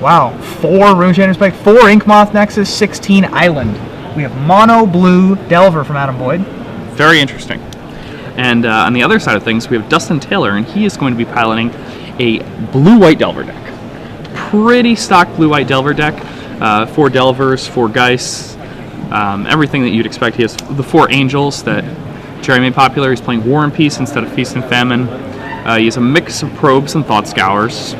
Wow, 4 Rune Shader Spike, 4 Inkmoth Nexus, 16 Island. We have Mono Blue Delver from Adam Boyd. Very interesting. And on the other side of things, we have Dustin Taylor, and he is going to be piloting a blue-white Delver deck. Pretty stock blue-white Delver deck. 4 Delvers, 4 Geists, everything that you'd expect. He has the 4 Angels that Jerry made popular. He's playing War and Peace instead of Feast and Famine. He has a mix of Probes and Thought Scours.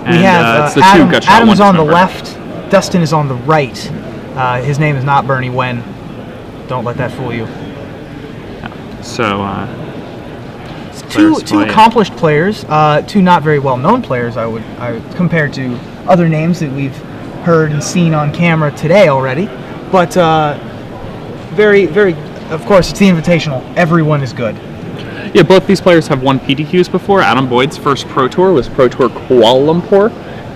And we have it's the Adam, 2 Gutshot Adam's on the number. left, Dustin is on the right. His name is not Bernie Wen. Don't let that fool you. So, two accomplished players, 2 not very well-known players, I would compared to other names that we've heard and seen on camera today already. But very, very, of course, it's the Invitational. Everyone is good. Yeah, both these players have won PTQs before. Adam Boyd's first Pro Tour was Pro Tour Kuala Lumpur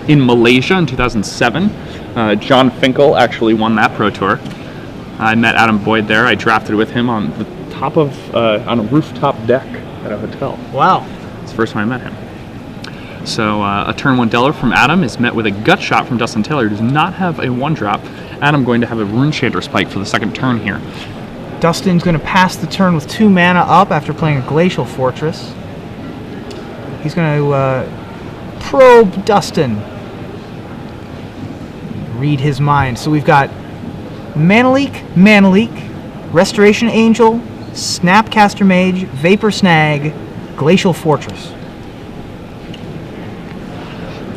in Malaysia in 2007. John Finkel actually won that Pro Tour. I met Adam Boyd there. I drafted with him on the top of on a rooftop deck at a hotel. Wow. It's the first time I met him. So a turn 1 Delver from Adam is met with a gut shot from Dustin Taylor, who does not have a 1-drop. Adam going to have a Rune Shader Spike for the second turn here. Dustin's going to pass the turn with 2 mana up after playing a Glacial Fortress. He's going to probe Dustin. Read his mind. So we've got Mana Leak, Restoration Angel, Snapcaster Mage, Vapor Snag, Glacial Fortress.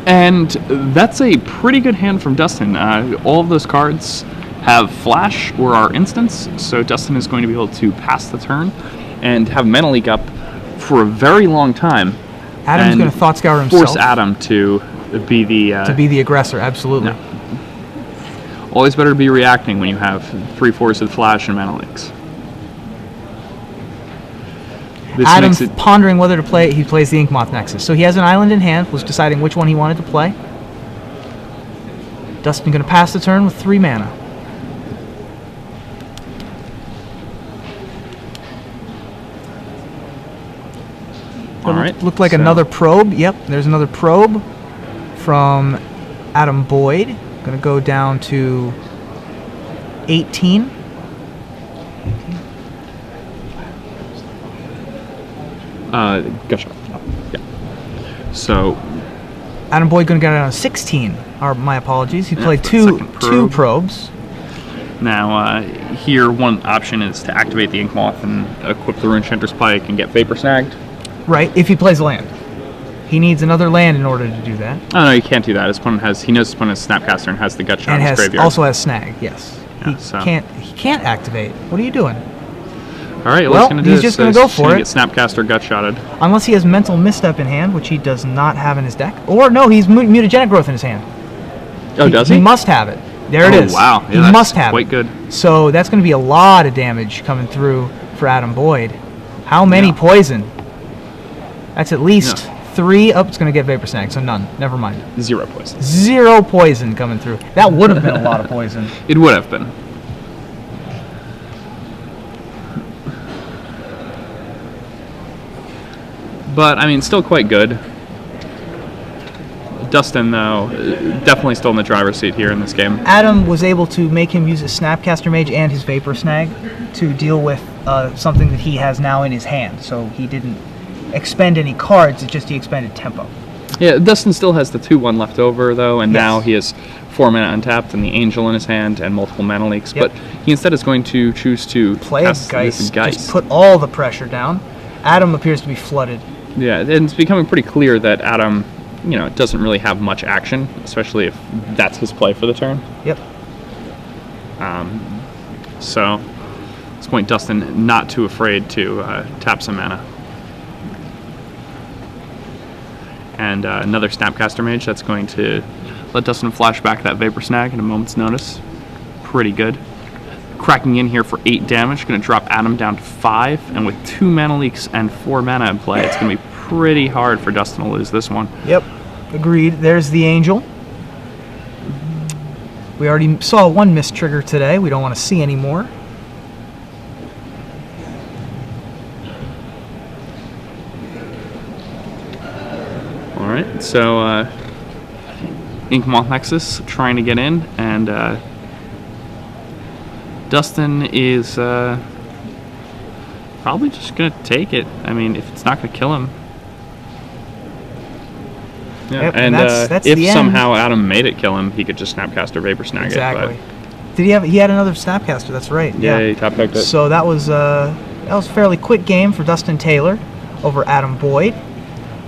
And that's a pretty good hand from Dustin. All of those cards have flash or are instants, so Dustin is going to be able to pass the turn and have Mana Leak up for a very long time. Adam's going to Thought Scour himself. Force Adam to be the aggressor, absolutely. No. Always better to be reacting when you have 3/4 with flash and Mana Leaks. Adam's pondering whether to play. He plays the Inkmoth Nexus. So he has an island in hand, was deciding which one he wanted to play. Dustin going to pass the turn with 3 mana. All right. Looked like another probe. Yep, there's another probe from Adam Boyd. Going to go down to 18. Gotcha. Yeah. So Adam Boyd going to go down to 16. My apologies. He played two probes. Now, here one option is to activate the Inkmoth and equip the Rune Shader Spike and get Vapor Snagged. Right, if he plays a land. He needs another land in order to do that. Oh no, you can't do that. His opponent he knows his opponent has Snapcaster and has the Gut Shot in his graveyard. Also has Snag, yes. Yeah, He can't activate. What are you doing? All right, well, he's just going to go for it. Get Snapcaster Gut Shotted. Unless he has Mental Misstep in hand, which he does not have in his deck. Or no, he's Mutagenic Growth in his hand. Oh, does he? He must have it. There it is. Wow, yeah, he must have quite it. Good. So that's going to be a lot of damage coming through for Adam Boyd. How many poison? That's at least 3. Oh, it's going to get Vapor Snag, so none. Never mind. 0 poison. 0 poison coming through. That would have been a lot of poison. It would have been. But, I mean, still quite good. Dustin, though, definitely still in the driver's seat here in this game. Adam was able to make him use his Snapcaster Mage and his Vapor Snag to deal with something that he has now in his hand. So he didn't expend any cards, it's just he expended tempo. Yeah, Dustin still has the 2/1 left over, though, and now he has 4 mana untapped and the Angel in his hand and multiple Mana Leaks. But he instead is going to choose to play a Geist, just put all the pressure down. Adam appears to be flooded. Yeah, and it's becoming pretty clear that Adam, doesn't really have much action, especially if that's his play for the turn. Yep. So, at this point, Dustin not too afraid to tap some mana. And another Snapcaster Mage that's going to let Dustin flash back that Vapor Snag at a moment's notice. Pretty good. Cracking in here for 8 damage, going to drop Adam down to 5, and with 2 Mana Leaks and 4 mana in play, it's going to be pretty hard for Dustin to lose this one. Yep, agreed. There's the Angel. We already saw 1 miss trigger today. We don't want to see any more. Alright, so Inkmoth Nexus trying to get in, and Dustin is probably just going to take it. I mean, if it's not going to kill him. Yeah, Yep, and that's if the end. somehow Adam made it kill him, he could just Snapcaster Vapor Snag Exactly. it. Did he have? He had another Snapcaster. That's right. But yeah, he top decked it. So that was a fairly quick game for Dustin Taylor over Adam Boyd.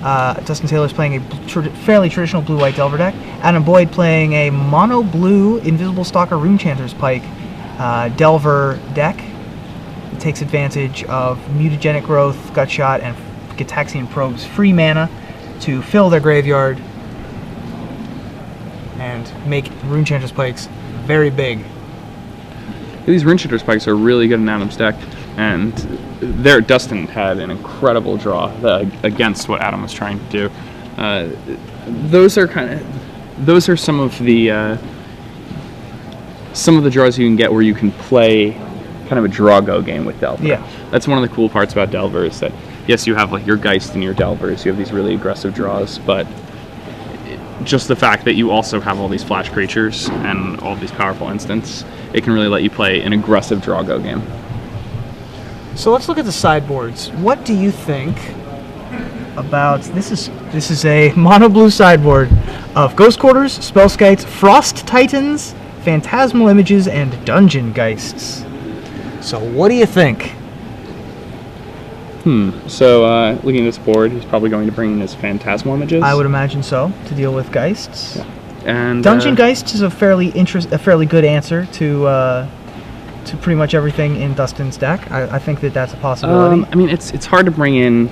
Dustin Taylor's playing a fairly traditional blue-white Delver deck. Adam Boyd playing a mono-blue Invisible Stalker Runechanter's Pike Delver deck. It takes advantage of Mutagenic Growth, Gutshot, and Gitaxian Probe's free mana to fill their graveyard and make Runechanter's Pikes very big. These Runechanter's Pikes are really good in Adam's deck, and there Dustin had an incredible draw against what Adam was trying to do. Those are some of the draws you can get where you can play kind of a draw-go game with Delver. Yeah. That's one of the cool parts about Delver is that, yes, you have like your Geist and your Delvers, you have these really aggressive draws, but just the fact that you also have all these flash creatures and all these powerful instants, it can really let you play an aggressive draw-go game. So let's look at the sideboards. What do you think about this? Is a mono blue sideboard of Ghost Quarters, Spell Skites, Frost Titans, Phantasmal Images, and Dungeon Geists. So what do you think? So looking at this board, he's probably going to bring in his Phantasmal Images. I would imagine so, to deal with Geists. Yeah. And Dungeon Geists is a fairly good answer to pretty much everything in Dustin's deck. I think that's a possibility. I mean, it's hard to bring in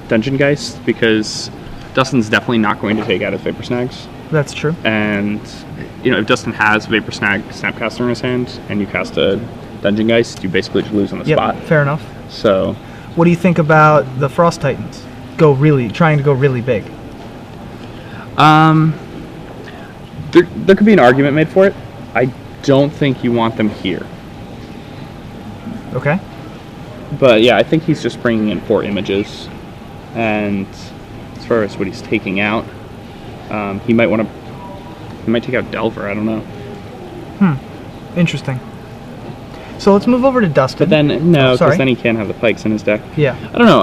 Dungeon Geist because Dustin's definitely not going to take out his Vapor Snags. That's true. And if Dustin has Vapor Snag Snapcaster in his hand and you cast a Dungeon Geist, you basically just lose on the spot. Fair enough. So, what do you think about the Frost Titans? Trying to go really big. there could be an argument made for it. I don't think you want them here. Okay. But yeah, I think he's just bringing in 4 images, and as far as what he's taking out, he might take out Delver. I don't know. Interesting. So let's move over to Dustin. But then no, because sorry. then he can't have the Pikes in his deck. Yeah. I don't know.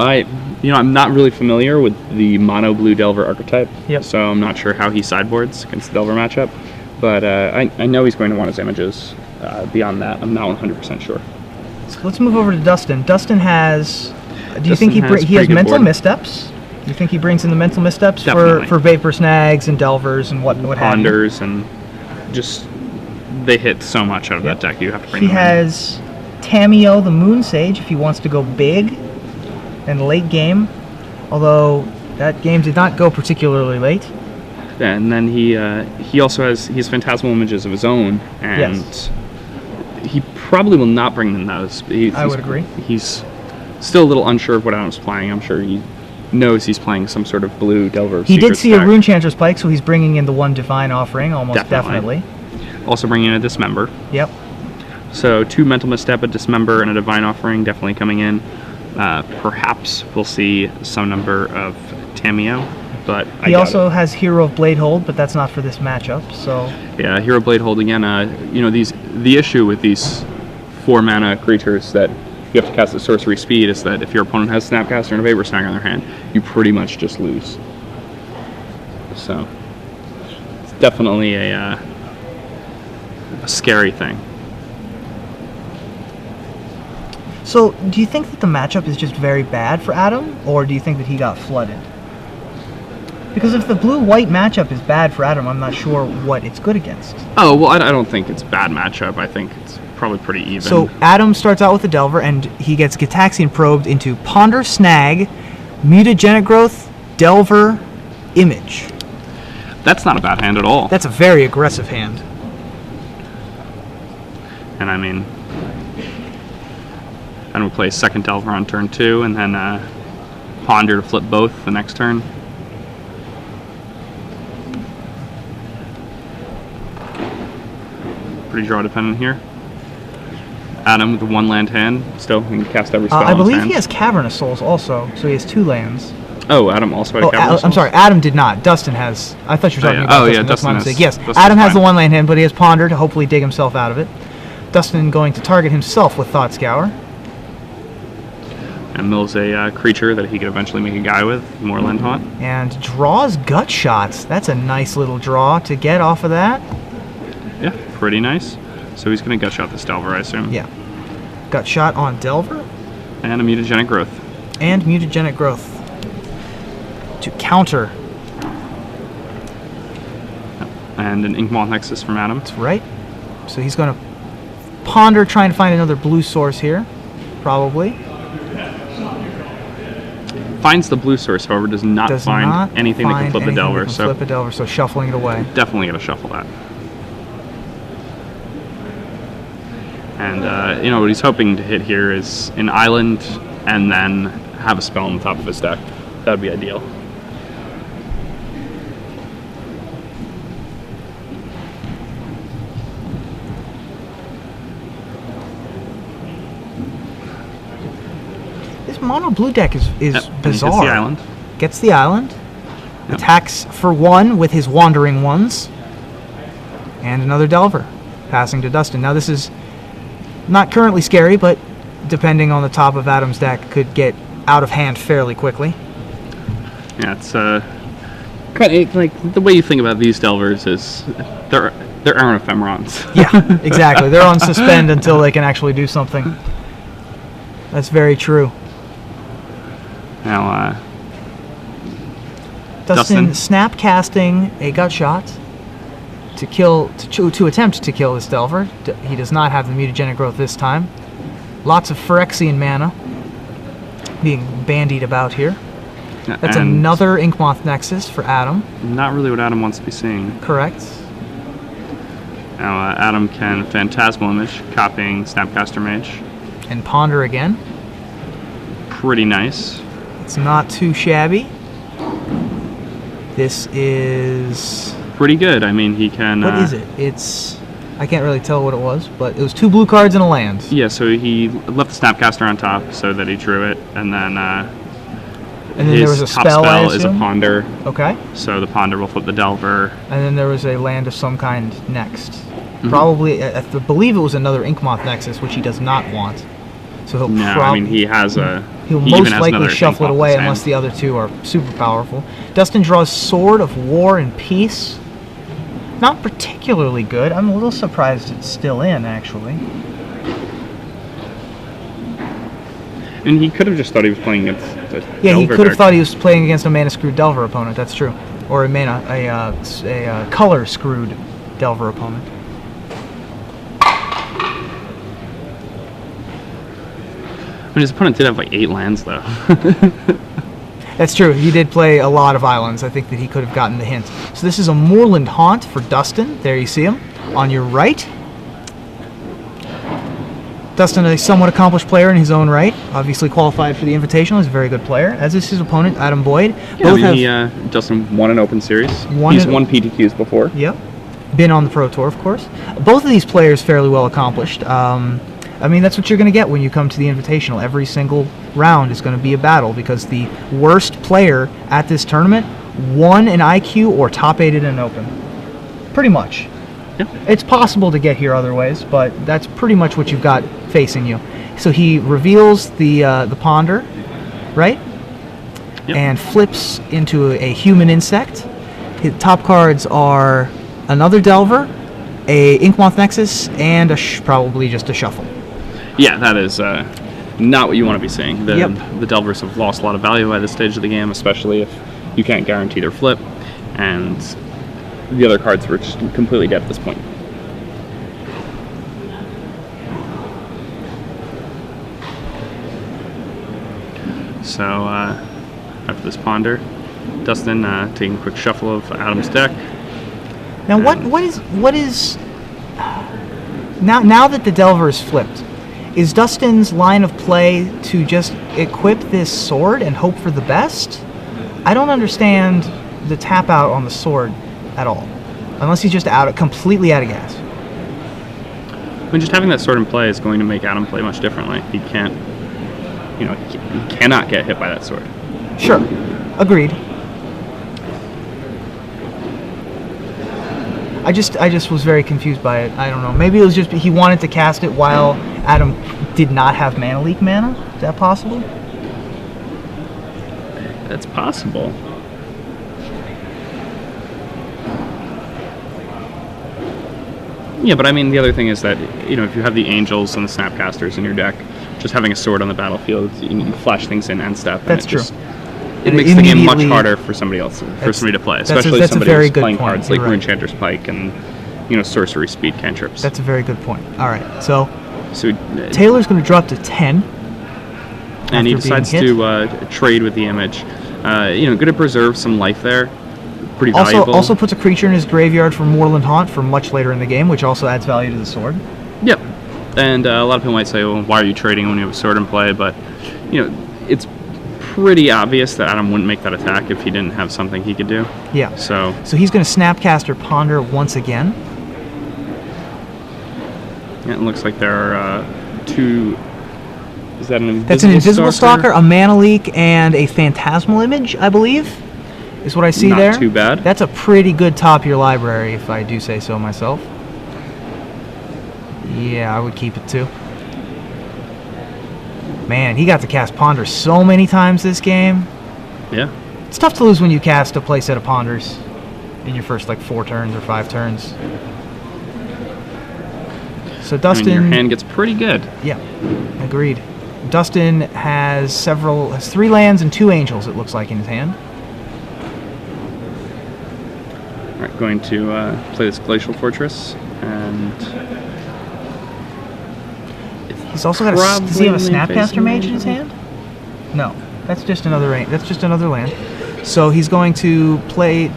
I'm not really familiar with the mono blue Delver archetype. Yep. So I'm not sure how he sideboards against the Delver matchup. But I know he's going to want his images. Beyond that, I'm not 100% sure. So let's move over to Dustin. Dustin has. Do you think he has pretty good mental board. missteps? Do you think he brings in the mental missteps Definitely. for Vapor Snags and Delvers and what have you? Ponders and just they hit so much out of that deck. You have to bring He them in. has Tameo the Moon Sage if he wants to go big and late game, although that game did not go particularly late. And then he also has Phantasmal Images of his own, and Yes. he probably will not bring in those. I would agree. He's still a little unsure of what Adam's playing. I'm sure he knows he's playing some sort of blue Delver. He did Secret see a stack. Runechanter's Pike, so he's bringing in the one Divine Offering, almost Definitely. definitely. Also bringing in a Dismember. Yep. So 2 Mental Misstep, a Dismember, and a Divine Offering definitely coming in. Perhaps we'll see some number of Tameo, but He also has Hero of Bladehold, but that's not for this matchup. So yeah, Hero Bladehold again. The issue with these 4 mana creatures that you have to cast at sorcery speed is that if your opponent has Snapcaster and a Vapor Snag on their hand, you pretty much just lose. So it's definitely a scary thing. So, do you think that the matchup is just very bad for Adam, or do you think that he got flooded? Because if the blue-white matchup is bad for Adam, I'm not sure what it's good against. Oh, well, I don't think it's a bad matchup. I think it's probably pretty even. So, Adam starts out with the Delver, and he gets Gitaxian probed into Ponder, Snag, Mutagenic Growth, Delver, Image. That's not a bad hand at all. That's a very aggressive hand. And I mean, and we play second Delver on turn 2, and then Ponder to flip both the next turn. Pretty draw dependent here. Adam with the 1 land hand, still he can cast every spell. I in his believe hand. he has Cavern of Souls also, so he has 2 lands. Oh, Adam also had a cavalry I'm assault? sorry, Adam did not. Dustin has. I thought you were talking yeah. about Oh, Dustin. yeah, That's my Dustin mistake. has- Yes, Dustin's Adam has fine. the one land hand, but he has Ponder to hopefully dig himself out of it. Dustin going to target himself with Thought Scour. And Mill's a creature that he could eventually make a guy with, more land haunt. And draws Gut Shots. That's a nice little draw to get off of that. Yeah, pretty nice. So he's going to gut shot this Delver, I assume. Yeah. Gut Shot on Delver. And a mutagenic growth. And Mutagenic Growth. To counter. And an Inkmoth Nexus from Adam. That's right. So he's going to ponder trying to find another blue source here. Probably. Finds the blue source, however, does not Does find not anything that can find flip a anything Delver. that can So flip a Delver, so shuffling it away. definitely going to shuffle that. And, what he's hoping to hit here is an island and then have a spell on the top of his deck. That would be ideal. This mono blue deck is Yep, and he hits bizarre. the island. Gets the island. Yep. Attacks for 1 with his Wandering Ones. And another Delver. Passing to Dustin. Now this is not currently scary, but depending on the top of Adam's deck, could get out of hand fairly quickly. Yeah, it's kind of like the way you think about these Delvers is they're Aaron Ephemerons. Yeah, exactly. They're on suspend until they can actually do something. That's very true. Now, Dustin snap casting a Gut Shot to kill to attempt to kill this Delver. He does not have the Mutagenic Growth this time. Lots of Phyrexian mana being bandied about here. That's and another Inkmoth Nexus for Adam. not really what Adam wants to be seeing. Correct. Now, Adam can Phantasmal Image, copying Snapcaster Mage. And Ponder again. Pretty nice. It's not too shabby. This is... Pretty good. I mean, he can... What is it? It's... I can't really tell what it was, but it was 2 blue cards and a land. Yeah, so he left the Snapcaster on top so that he drew it, and then, And then there was a top spell, I is a assume? Ponder, Okay. so the Ponder will flip the Delver. And then there was a land of some kind next. Probably, I believe it was another Inkmoth Nexus, which he does not want. So he'll No, I mean, he has a... He'll he even most has likely another shuffle it Inkmoth away in his unless hand. the other 2 are super powerful. Dustin draws Sword of War and Peace. Not particularly good. I'm a little surprised it's still in, actually. And he could have just thought he was playing against the Yeah, he Delver could have deck. thought he was playing against a mana screwed Delver opponent. That's true, or a color screwed Delver opponent. I mean, his opponent did have like 8 lands, though. That's true. He did play a lot of islands. I think that he could have gotten the hint. So this is a Moorland Haunt for Dustin. There you see him on your right. Dustin, a somewhat accomplished player in his own right, obviously qualified for the Invitational. He's a very good player, as is his opponent, Adam Boyd. Yeah, I mean, Dustin won an open series. He's won PTQs before. Yep. Been on the Pro Tour, of course. Both of these players fairly well accomplished. I mean, that's what you're going to get when you come to the Invitational. Every single round is going to be a battle because the worst player at this tournament won an IQ or top 8 in an Open. Pretty much. Yeah. It's possible to get here other ways, but that's pretty much what you've got facing you. So he reveals the Ponder, right? Yep. And flips into a human insect. His top cards are another Delver, a Inkmoth Nexus, and probably just a Shuffle. Yeah, that is not what you want to be seeing. The Delvers have lost a lot of value by this stage of the game, especially if you can't guarantee their flip, and the other cards were just completely dead at this point. So, after this Ponder, Dustin taking a quick shuffle of Adam's deck. Now, what is now that the Delver is flipped, is Dustin's line of play to just equip this sword and hope for the best? I don't understand the tap out on the sword at all, unless he's just completely out of gas. I mean, just having that sword in play is going to make Adam play much differently. He can't, he cannot get hit by that sword. Sure. Agreed. I just was very confused by it. I don't know. Maybe it was just he wanted to cast it while Adam did not have Mana Leak mana. Is that possible? That's possible. Yeah, but I mean, the other thing is that, you know, if you have the Angels and the Snapcasters in your deck, just having a sword on the battlefield, you can flash things in end step. That's true. It makes the game much harder for somebody else, for somebody to play, especially somebody who's playing cards like Rune Chanter's Pike and, you know, sorcery speed cantrips. That's a very good point. All right, so Taylor's going to drop to 10. And he decides to trade with the image. You know, good to preserve some life there. Pretty valuable. Also puts a creature in his graveyard for Moorland Haunt for much later in the game, which also adds value to the sword. Yep. And a lot of people might say, well, why are you trading when you have a sword in play? But, you know, it's pretty obvious that Adam wouldn't make that attack if he didn't have something he could do. Yeah. So he's going to Snapcaster Ponder once again. Yeah, it looks like there are 2... Is that an invisible That's an Invisible Stalker, a Mana Leak, and a Phantasmal Image, I believe, is what I see there. Not too bad. That's a pretty good top of your library, if I do say so myself. Yeah, I would keep it too. Man, he got to cast Ponder so many times this game. Yeah. It's tough to lose when you cast a playset of Ponders in your first, like, 4 turns or 5 turns. So Dustin... I mean, your hand gets pretty good. Yeah, agreed. Dustin has 3 lands and 2 angels, it looks like, in his hand. All right, going to play this Glacial Fortress, and he's also got does he have a Snapcaster Mage in his hand? No, that's just another land. So he's going to play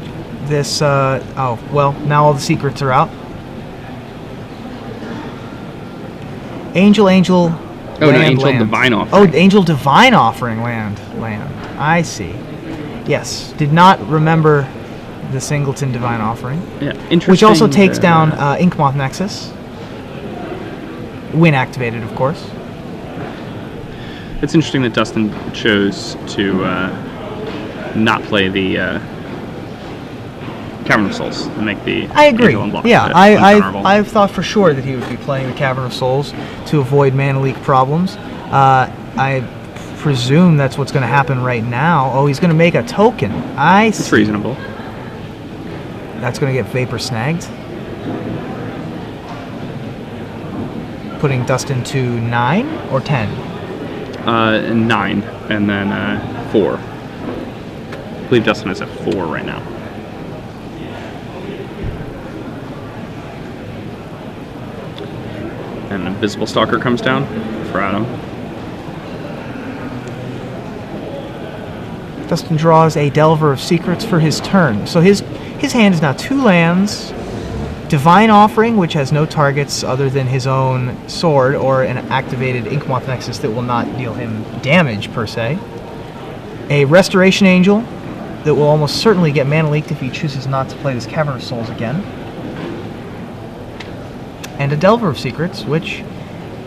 this. Oh well, now all the secrets are out. Angel. Oh, no, Angel Divine Offering. Oh, Angel Divine Offering land. I see. Yes, did not remember the Singleton Divine Offering. Yeah, interesting. Which also takes down Inkmoth Nexus. When activated, of course. It's interesting that Dustin chose to not play the Cavern of Souls and make the I agree. Angel unblocked. Yeah, I've thought for sure that he would be playing the Cavern of Souls to avoid Mana Leak problems. I presume that's what's going to happen right now. Oh, he's going to make a token. It's reasonable. That's going to get Vapor snagged. Putting Dustin to 9 or 10? 9, and then 4. I believe Dustin is at 4 right now. And Invisible Stalker comes down for Adam. Dustin draws a Delver of Secrets for his turn. So his hand is now 2 lands, Divine Offering, which has no targets other than his own sword, or an activated Inkmoth Nexus that will not deal him damage, per se. A Restoration Angel that will almost certainly get Mana Leaked if he chooses not to play this Cavern of Souls again. And a Delver of Secrets, which,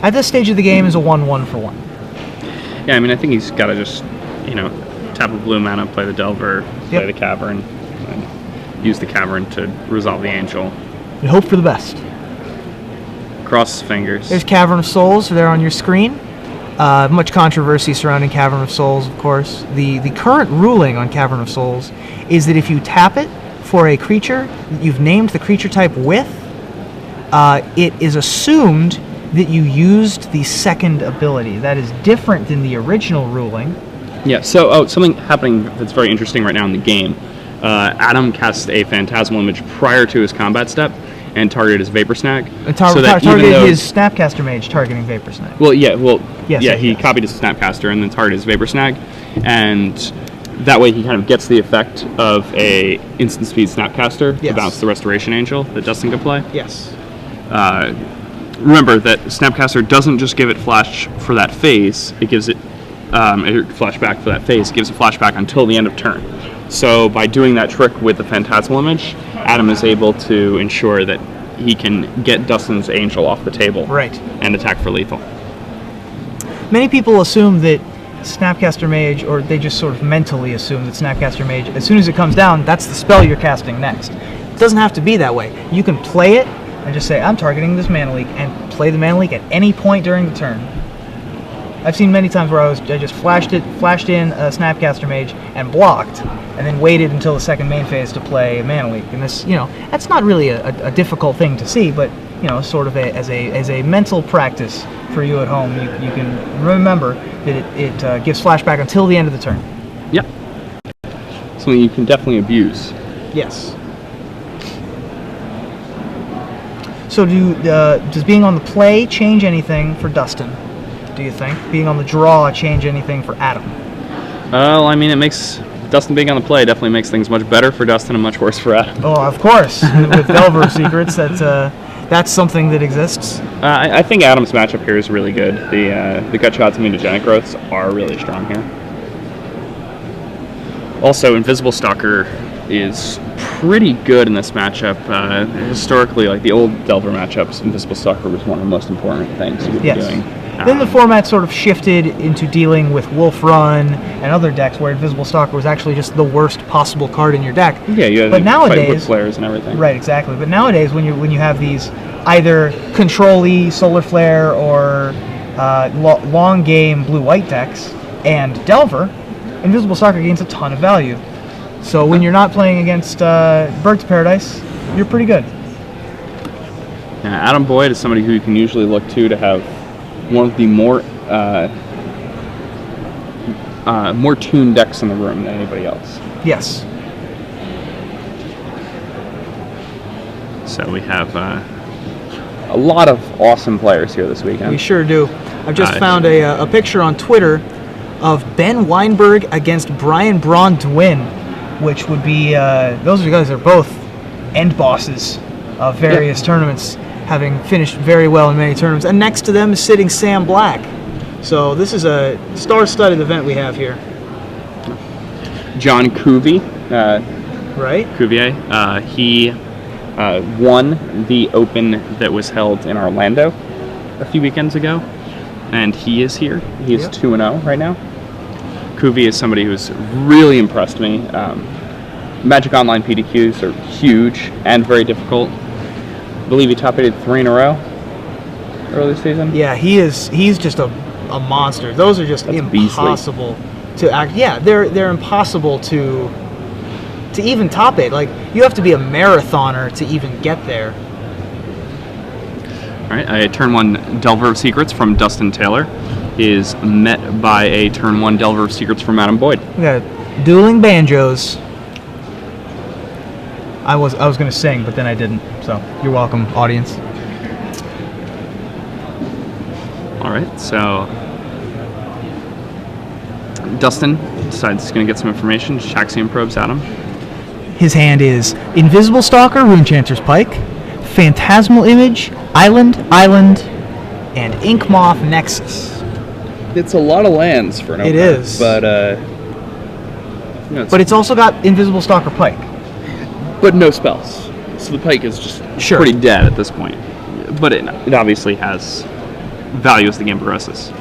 at this stage of the game, is a 1/1 for 1. Yeah, I mean, I think he's got to just, you know, tap a blue mana, play the Delver, play the Cavern, and use the Cavern to resolve the Angel. And hope for the best. Cross his fingers. There's Cavern of Souls there on your screen. Much controversy surrounding Cavern of Souls, of course. The current ruling on Cavern of Souls is that if you tap it for a creature that you've named the creature type with, it is assumed that you used the second ability. That is different than the original ruling. Yeah, so something happening that's very interesting right now in the game. Adam cast a Phantasmal Image prior to his combat step and targeted his Vapor Snag. Targeted his Snapcaster Mage targeting Vapor Snag. Well, he copied his Snapcaster and then targeted his Vapor Snag, and that way he kind of gets the effect of a instant speed Snapcaster to bounce the Restoration Angel that Dustin could play. Yes. Remember that Snapcaster doesn't just give it flash for that phase, it gives it flashback for that phase, it gives it flashback until the end of turn. So by doing that trick with the Phantasmal Image, Adam is able to ensure that he can get Dustin's Angel off the table and attack for lethal. Many people assume that Snapcaster Mage, or they just sort of mentally assume that Snapcaster Mage, as soon as it comes down, that's the spell you're casting next. It doesn't have to be that way. You can play it and just say, I'm targeting this Mana Leak, and play the Mana Leak at any point during the turn. I've seen many times where I just flashed in a Snapcaster Mage and blocked, and then waited until the second main phase to play Mana Leak. And this, that's not really a difficult thing to see, but sort of as a mental practice for you at home, you can remember that it gives flashback until the end of the turn. Yep. Something you can definitely abuse. Yes. So does being on the play change anything for Dustin? Do you think being on the draw change anything for Adam? Well, I mean, it makes Dustin being on the play definitely makes things much better for Dustin and much worse for Adam. Oh, of course. With Delver of Secrets, that's something that exists. I think Adam's matchup here is really good. The gut shots and mutagenic growths are really strong here. Also, Invisible Stalker is pretty good in this matchup. Historically, like the old Delver matchups, Invisible Stalker was one of the most important things you could be doing. Then the format sort of shifted into dealing with Wolf Run and other decks where Invisible Stalker was actually just the worst possible card in your deck. Yeah, you had fight with flares and everything. Right, exactly. But nowadays, when you have these either control-y Solar Flare or long game blue-white decks and Delver, Invisible Stalker gains a ton of value. So when you're not playing against Bird's Paradise, you're pretty good. Yeah, Adam Boyd is somebody who you can usually look to have one of the more tuned decks in the room than anybody else. Yes. So we have a lot of awesome players here this weekend. We sure do. I've just found a picture on Twitter of Ben Weinberg against Brian Braun-Dwin, which would be, those guys are both end bosses of various tournaments, having finished very well in many tournaments. And next to them is sitting Sam Black. So this is a star-studded event we have here. John Cuvie, right? Cuvier, he won the Open that was held in Orlando a few weekends ago, and he is here. He is 2-0 right now. Cuvie is somebody who's really impressed me. Magic Online PDQs are huge and very difficult. I believe he top 8 3 in a row early season. Yeah, he's just a monster. Those are just impossible to act. Yeah, they're impossible to even top it. Like, you have to be a marathoner to even get there. All right, a turn 1 Delver of Secrets from Dustin Taylor is met by a turn 1 Delver of Secrets from Adam Boyd. We got dueling banjos. I was going to sing, but then I didn't. So you're welcome, audience. All right, so Dustin decides he's going to get some information. Shaxian probes Adam. His hand is Invisible Stalker, Runechanter's Pike, Phantasmal Image, Island, and Ink Moth Nexus. It's a lot of lands for an opener. It is. But, but it's also got Invisible Stalker Pike. But no spells. So the Pike is just pretty dead at this point. But it obviously has value as the game progresses.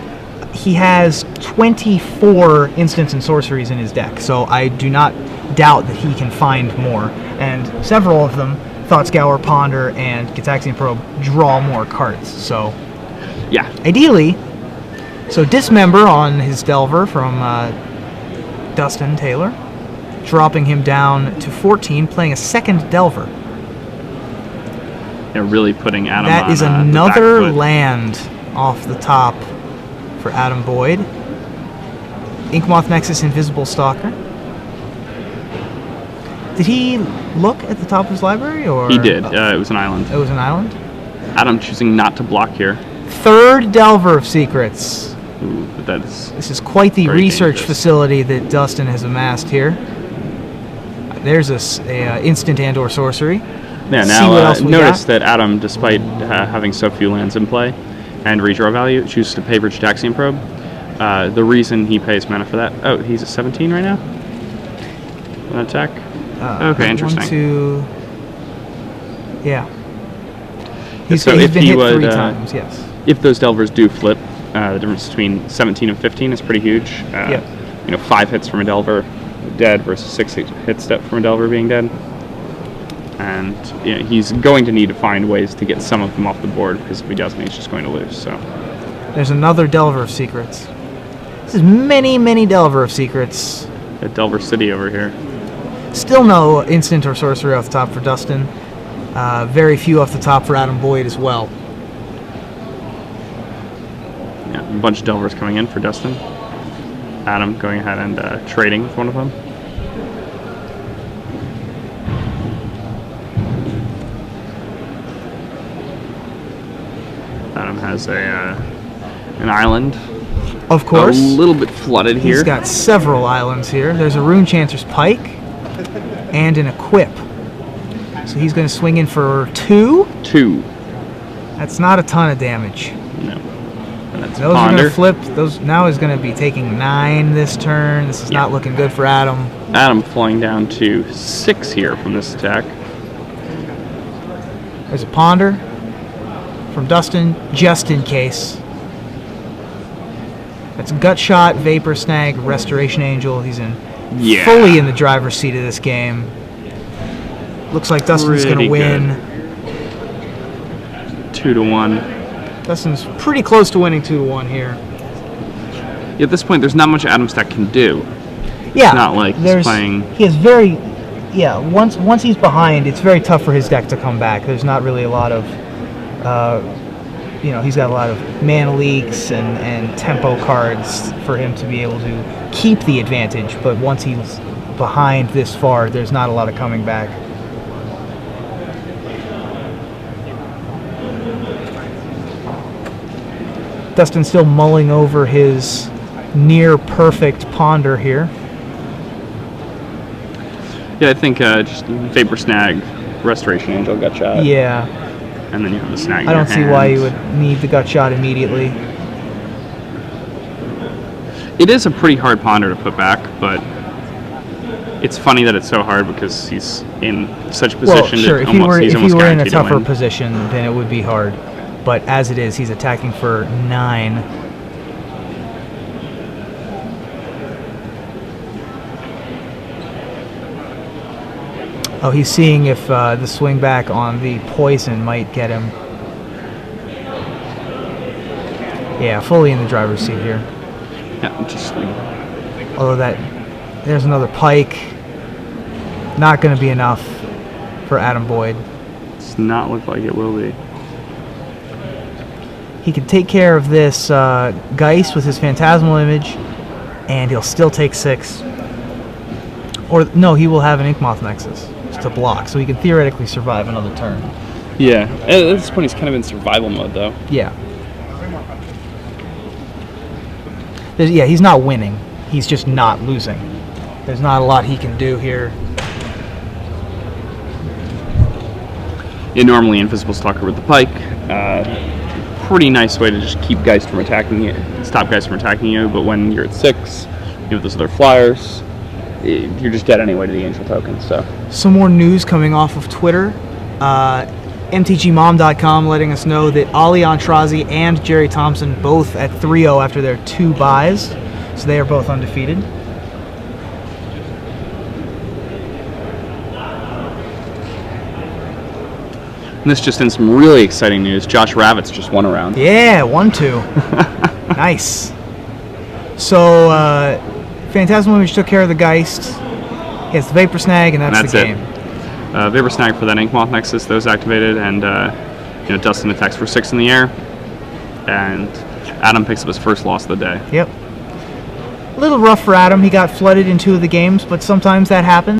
He has 24 instants and sorceries in his deck, so I do not doubt that he can find more. And several of them, Thought Scour, Ponder, and Gitaxian Probe, draw more cards. So, yeah. Ideally, so Dismember on his Delver from Dustin Taylor, dropping him down to 14, playing a second Delver. They're really putting Adam That on is another land off the top for Adam Boyd. Inkmoth Nexus, Invisible Stalker. Did he look at the top of his library, or he did? It was an island. It was an island. Adam choosing not to block here. Third Delver of Secrets. Ooh, but this is quite the research facility that Dustin has amassed here. There's a instant and/or sorcery. Yeah. Now notice that Adam, despite having so few lands in play and redraw value, chooses to pay for Gitaxian Probe. The reason he pays mana for that. Oh, he's at 17 right now. An attack. Okay, interesting. 1, 2. Yeah. So he's been hit 3 times. Yes. If those Delvers do flip, The difference between 17 and 15 is pretty huge. Yep. 5 hits from a Delver dead versus 6 hits from a Delver being dead. And he's going to need to find ways to get some of them off the board, because if he doesn't, he's just going to lose. So there's another Delver of Secrets. This is many, many Delver of Secrets. At Delver City over here. Still no instant or sorcery off the top for Dustin. Very few off the top for Adam Boyd as well. Yeah, a bunch of Delvers coming in for Dustin. Adam going ahead and trading with one of them. Adam has an island. Of course. A little bit flooded here. He's got several islands here. There's a Rune Chancer's Pike and an Equip. So he's going to swing in for 2. 2. That's not a ton of damage. No. And that's Those Ponder. are going to flip. Those now is going to be taking 9 this turn. This is not looking good for Adam. Adam flying down to 6 here from this attack. There's a Ponder from Dustin, just in case. That's Gut Shot, Vapor Snag, Restoration Angel. He's fully in the driver's seat of this game. Looks like Dustin's going to win. 2-1. Dustin's pretty close to winning 2-1 here. At this point, there's not much Adam's deck can do. Yeah, it's not like he's playing. He has very, once he's behind, it's very tough for his deck to come back. There's not really a lot of, he's got a lot of mana leaks and tempo cards for him to be able to keep the advantage. But once he's behind this far, there's not a lot of coming back. Dustin's still mulling over his near-perfect Ponder here. Yeah, I think just Vapor Snag, Restoration Angel, Gut Shot. Yeah. And then you have the Snag. I don't see why you would need the Gut Shot immediately. It is a pretty hard Ponder to put back, but it's funny that it's so hard because he's in such a position sure. that If he were in a guaranteed to tougher win. position, then it would be hard. But as it is, he's attacking for 9. Oh, he's seeing if the swing back on the poison might get him. Yeah, fully in the driver's seat here. Yeah, just Although there's another Pike. Not going to be enough for Adam Boyd. does not look like it will be. He can take care of this Geist with his Phantasmal Image, and he'll still take 6. Or, no, he will have an Inkmoth Nexus to block, so he can theoretically survive another turn. Yeah, at this point he's kind of in survival mode, though. Yeah. He's not winning. He's just not losing. There's not a lot he can do here. Yeah, normally Invisible Stalker with the Pike. Pretty nice way to just keep Geist from attacking you, stop Geist from attacking you, but when you're at 6, you have those other flyers, you're just dead anyway to the Angel token, so. Some more news coming off of Twitter. MTGMom.com letting us know that Ali Antrazi and Jerry Thompson both at 3-0 after their 2 buys, so they are both undefeated. And this just in some really exciting news. Josh Ravitz just won a round. Yeah, 1-2. Nice. So, Phantasmal Image took care of the Geist. He has the Vapor Snag, and that's the game. Vapor Snag for that Inkmoth Nexus, those activated, and Dustin attacks for 6 in the air, and Adam picks up his first loss of the day. Yep. A little rough for Adam. He got flooded in 2 of the games, but sometimes that happens.